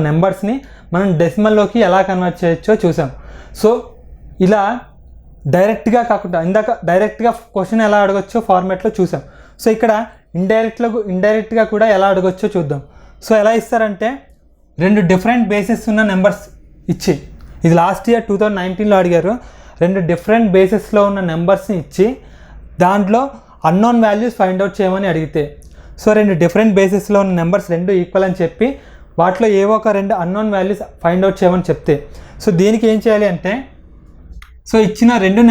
నెంబర్స్ని మనం డెసిమల్లోకి ఎలా కన్వర్ట్ చేయొచ్చో చూసాం. సో ఇలా డైరెక్ట్గా కాకుండా ఇందాక డైరెక్ట్గా క్వశ్చన్ ఎలా అడగొచ్చో ఫార్మాట్లో చూసాం. సో ఇక్కడ ఇండైరెక్ట్గా కూడా ఎలా అడగొచ్చో చూద్దాం. సో ఎలా ఇస్తారంటే, 2 డిఫరెంట్ బేసెస్ ఉన్న నెంబర్స్ ఇచ్చి, ఇది లాస్ట్ ఇయర్ 2019లో అడిగారు. 2 డిఫరెంట్ బేసెస్లో ఉన్న నెంబర్స్ని ఇచ్చి దాంట్లో అన్నోన్ వాల్యూస్ ఫైండ్ అవుట్ చేయమని అడిగితే, సో 2 డిఫరెంట్ బేసెస్లో ఉన్న నెంబర్స్ 2 ఈక్వల్ అని చెప్పి వాటిలో ఏవో ఒక 2 అన్నోన్ వాల్యూస్ ఫైండ్ అవుట్ చేయమని చెప్తే, సో దీనికి ఏం చేయాలి అంటే, సో ఇచ్చిన 2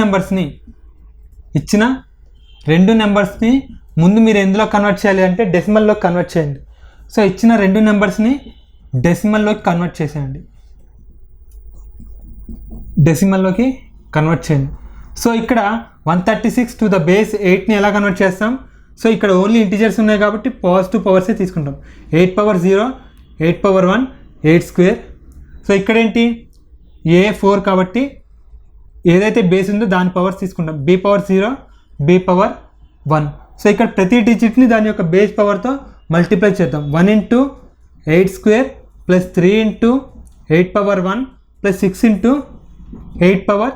నెంబర్స్ని ముందు మీరు ఎందులో కన్వర్ట్ చేయాలి అంటే డెసిమల్లోకి కన్వర్ట్ చేయండి. సో ఇచ్చిన 2 నెంబర్స్ని డెసిమల్లోకి కన్వర్ట్ చేసేయండి. సో ఇక్కడ 136 టు ద బేస్ 8ని ఎలా కన్వర్ట్ చేస్తాం, సో ఇక్కడ ఓన్లీ ఇంటిజర్స్ ఉన్నాయి కాబట్టి పాజిటివ్ పవర్సే తీసుకుంటాం. 8 పవర్ 0, 8 పవర్ 1, 8 స్క్వేర్. సో ఇక్కడ ఏంటి, ఏ 4 కాబట్టి ఏదైతే బేస్ ఉందో దాని పవర్స్ తీసుకుంటాం. B power 0, B power 1. So ఇక్కడ ప్రతి డిజిట్ని దాని యొక్క బేస్ పవర్తో మల్టిప్లై చేద్దాం. 1 into 8 square plus 3 into 8 power 1 plus 6 into 8 power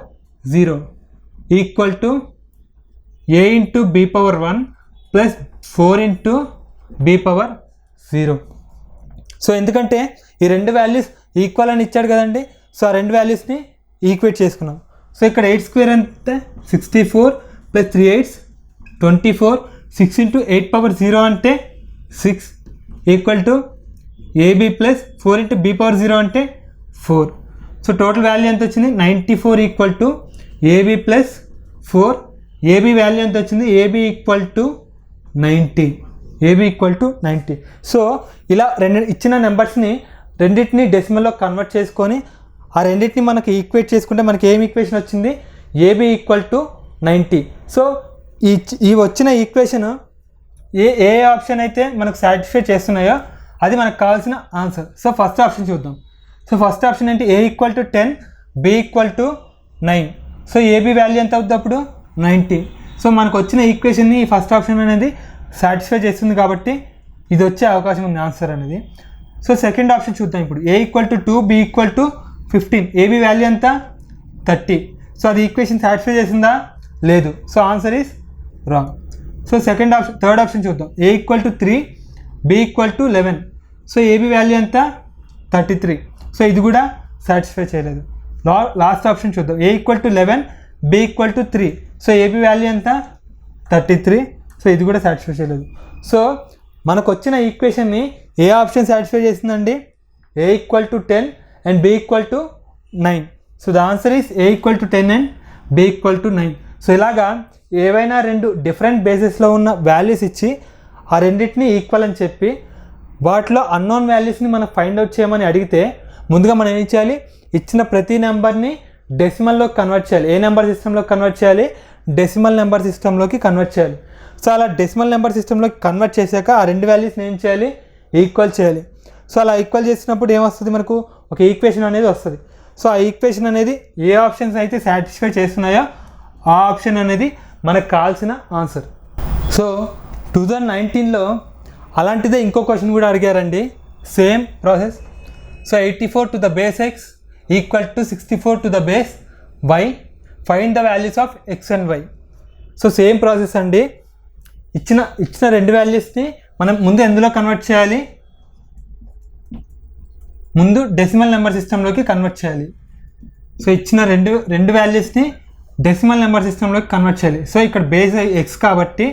0 equal to A into B power 1 plus 4 into B power 0. So ఎందుకంటే ఈ 2 వాల్యూస్ ఈక్వల్ అని ఇచ్చాడు కదండి. సో ఆ 2 వాల్యూస్ని ఈక్వేట్ చేసుకున్నాం. సో ఇక్కడ 8 స్క్వేర్ అంటే 64 ప్లస్ 3 8 24, 6 ఇంటూ 8 పవర్ 0 అంటే 6 equal to AB plus 4 into B power 0 అంటే 4. సో టోటల్ వాల్యూ ఎంత వచ్చింది, 94 equal to AB plus 4, AB value ఎంత వచ్చింది, AB equal to 90, AB equal to 90. So ఇలా ఇచ్చిన నెంబర్స్ని రెండింటిని డెసిమల్లో కన్వర్ట్ చేసుకొని ఆ రెండింటిని మనకి ఈక్వేట్ చేసుకుంటే మనకి ఏం ఈక్వేషన్ వచ్చింది, ఏబీ ఈక్వల్ టు 90. సో ఈ వచ్చిన ఈక్వేషన్ ఏ ఆప్షన్ అయితే మనకు సాటిస్ఫై చేస్తున్నాయో అది మనకు కావాల్సిన ఆన్సర్. సో ఫస్ట్ ఆప్షన్ చూద్దాం. సో ఫస్ట్ ఆప్షన్ ఏంటి, A equal to 10, B equal to 9. So AB value ఎంత అవుతుంది అప్పుడు 90. సో మనకు వచ్చిన ఈక్వేషన్ని ఈ ఫస్ట్ ఆప్షన్ అనేది సాటిస్ఫై చేస్తుంది కాబట్టి ఇది వచ్చే అవకాశం ఉంది ఆన్సర్ అనేది. సో సెకండ్ ఆప్షన్ చూద్దాం ఇప్పుడు. A equal to 2, B equal to 15, AB value ఎంత 30. సో అది ఈక్వేషన్ సాటిస్ఫై చేసిందా, లేదు. So answer is wrong. So third option చూద్దాం. A equal to 3, B equal to 11. So AB value ఎంత 33. సో ఇది కూడా సాటిస్ఫై చేయలేదు. లాస్ట్ ఆప్షన్ చూద్దాం. A equal to 11, B equal to 3. So AB value ఎంత 33. సో ఇది కూడా సాటిస్ఫై చేయలేదు. సో మనకు వచ్చిన ఈక్వేషన్ని ఏ ఆప్షన్ సాటిస్ఫై చేసిందండి, A equal to 10 and B equal to 9. So the answer is A equal to 10 and B equal to 9. So ఇలాగా ఏవైనా రెండు డిఫరెంట్ బేసిస్లో ఉన్న వాల్యూస్ ఇచ్చి ఆ రెండింటిని ఈక్వల్ అని చెప్పి వాటిలో అన్నోన్ వాల్యూస్ని మనం ఫైండ్ అవుట్ చేయమని అడిగితే ముందుగా మనం ఏం చేయాలి, ఇచ్చిన ప్రతి నెంబర్ని డెసిమల్లో కన్వర్ట్ చేయాలి. ఏ నెంబర్ సిస్టంలో కన్వర్ట్ చేయాలి, డెసిమల్ నెంబర్ సిస్టంలోకి కన్వర్ట్ చేయాలి. సో అలా డెసిమల్ నెంబర్ సిస్టంలోకి కన్వర్ట్ చేశాక ఆ రెండు వాల్యూస్ని ఏం చేయాలి, ఈక్వల్ చేయాలి. సో అలా ఈక్వల్ చేసినప్పుడు ఏమొస్తుంది, మనకు ఒక ఈక్వేషన్ అనేది వస్తుంది. సో ఆ ఈక్వేషన్ అనేది ఏ ఆప్షన్స్ అయితే సాటిస్ఫై చేస్తున్నాయో ఆ ఆప్షన్ అనేది మనకు కావాల్సిన ఆన్సర్. సో 2019లో అలాంటిదే ఇంకో క్వశ్చన్ కూడా అడిగారండి, same process. So 84 to the base x equal to 64 to the base y, find the values of x and y. So same process అండి. ఇచ్చిన రెండు వాల్యూస్ని మనం ముందు ఎందులో కన్వర్ట్ చేయాలి, ముందు డెసిమల్ నెంబర్ సిస్టంలోకి కన్వర్ట్ చేయాలి. సో ఇచ్చిన రెండు వాల్యూస్ని డెసిమల్ నెంబర్ సిస్టంలోకి కన్వర్ట్ చేయాలి. సో ఇక్కడ బేస్ ఎక్స్ కాబట్టి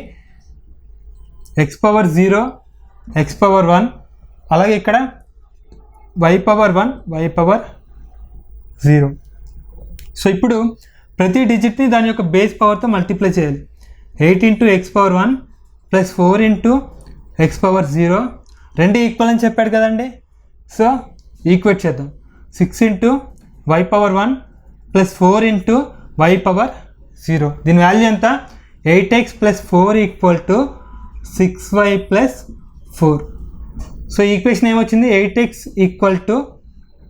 ఎక్స్ పవర్ 0, ఎక్స్ పవర్ 1, అలాగే ఇక్కడ Y power 1, Y power 0. So ఇప్పుడు ప్రతి డిజిట్ని దాని యొక్క బేస్ పవర్తో మల్టిప్లై చేయాలి. 8 into X power 1 plus 4 into X power 0, రెండు ఈక్వల్ అని చెప్పాడు కదండి. సో ఈక్వేట్ చేద్దాం. 6 into Y power 1 plus 4 into Y power 0. దీని వాల్యూ ఎంత, 8x plus 4 equal to 6y plus 4. So equation ఏమొచ్చింది, 8x equal to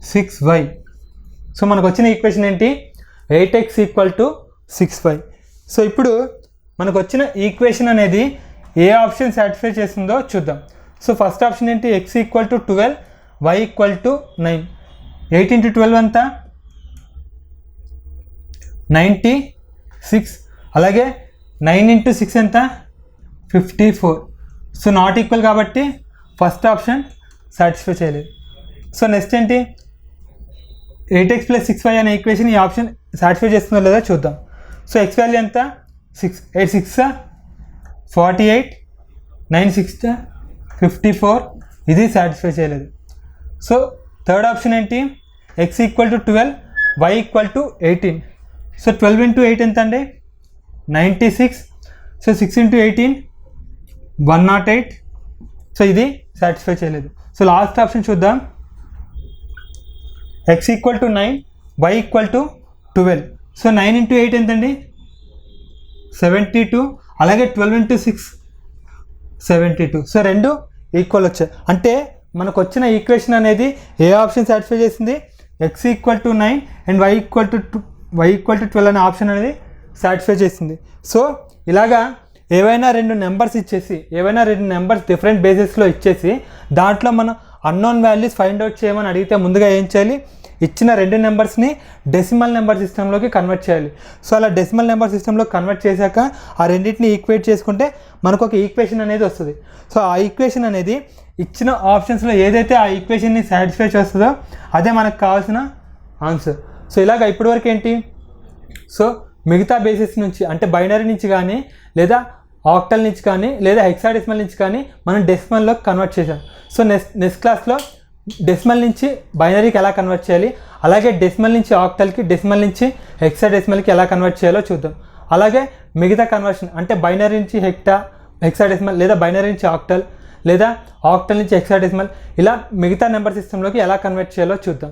6y. So మనకు వచ్చిన ఈక్వేషన్ ఏంటి, 8x equal to 6y. So ఇప్పుడు మనకు వచ్చిన ఈక్వేషన్ అనేది ఏ ఆప్షన్ సాటిస్ఫై చేస్తుందో చూద్దాం. సో ఫస్ట్ ఆప్షన్ ఏంటి, x equal to 12, y equal to 9. 8 into 12 అంతా 96, అలాగే 9 into 6 ఎంత 54. సో నాట్ ఈక్వల్ కాబట్టి ఫస్ట్ ఆప్షన్ సాటిస్ఫై చేయలేదు. సో నెక్స్ట్ ఏంటి, 8x ప్లస్ 6y అనే ఈక్వేషన్ ఈ ఆప్షన్ సాటిస్ఫై చేస్తుందో లేదో చూద్దాం. సో x వాల్యూ ఎంత 6, 8 6 48, 9 6 54, ఇది సాటిస్ఫై చేయలేదు. సో థర్డ్ ఆప్షన్ ఏంటి, x equal to 12, y equal to 18. So 12 into 8 ఎంత అండి 96. So 6 into 18 108. సో ఇది సాటిస్ఫై చేయలేదు. సో లాస్ట్ ఆప్షన్ చూద్దాం. x equal to 9, y equal to 12. So 9 into 8 ఎంతండి 72, అలాగే 12 into 6 72. సో రెండు ఈక్వల్ వచ్చాయి. అంటే మనకు వచ్చిన ఈక్వేషన్ అనేది ఏ ఆప్షన్ సాటిస్ఫై చేసింది, x equal to 9 and y equal to 12 అనే ఆప్షన్ అనేది సాటిస్ఫై చేసింది. సో ఇలాగా ఏవైనా రెండు నెంబర్స్ డిఫరెంట్ బేసిస్లో ఇచ్చేసి దాంట్లో మనం అన్నోన్ వాల్యూస్ ఫైండ్ అవుట్ చేయమని అడిగితే ముందుగా ఏం చేయాలి, ఇచ్చిన రెండు నెంబర్స్ని డెసిమల్ నెంబర్ సిస్టంలోకి కన్వర్ట్ చేయాలి. సో అలా డెసిమల్ నెంబర్ సిస్టంలో కన్వర్ట్ చేశాక ఆ రెండింటిని ఈక్వేట్ చేసుకుంటే మనకు ఒక ఈక్వేషన్ అనేది వస్తుంది. సో ఆ ఈక్వేషన్ అనేది ఇచ్చిన ఆప్షన్స్లో ఏదైతే ఆ ఈక్వేషన్ని సాటిస్ఫై చేస్తుందో అదే మనకు కావాల్సిన ఆన్సర్. సో ఇలాగ ఇప్పటివరకు ఏంటి, సో మిగతా బేసిస్ నుంచి అంటే బైనరీ నుంచి కానీ లేదా ఆక్టల్ నుంచి కానీ లేదా హెక్సాడెసిమల్ నుంచి కానీ మనం డెసిమల్లోకి కన్వర్ట్ చేసాం. సో నెక్స్ట్ క్లాస్లో డెసిమల్ నుంచి బైనరీకి ఎలా కన్వర్ట్ చేయాలి, అలాగే డెసిమల్ నుంచి ఆక్టల్కి, డెసిమల్ నుంచి హెక్సాడెసిమల్కి ఎలా కన్వర్ట్ చేయాలో చూద్దాం. అలాగే మిగతా కన్వర్షన్ అంటే బైనరీ నుంచి హెక్సాడెసిమల్, లేదా బైనరీ నుంచి ఆక్టల్, లేదా ఆక్టల్ నుంచి హెక్సాడెసిమల్, ఇలా మిగతా నెంబర్ సిస్టంలోకి ఎలా కన్వర్ట్ చేయాలో చూద్దాం.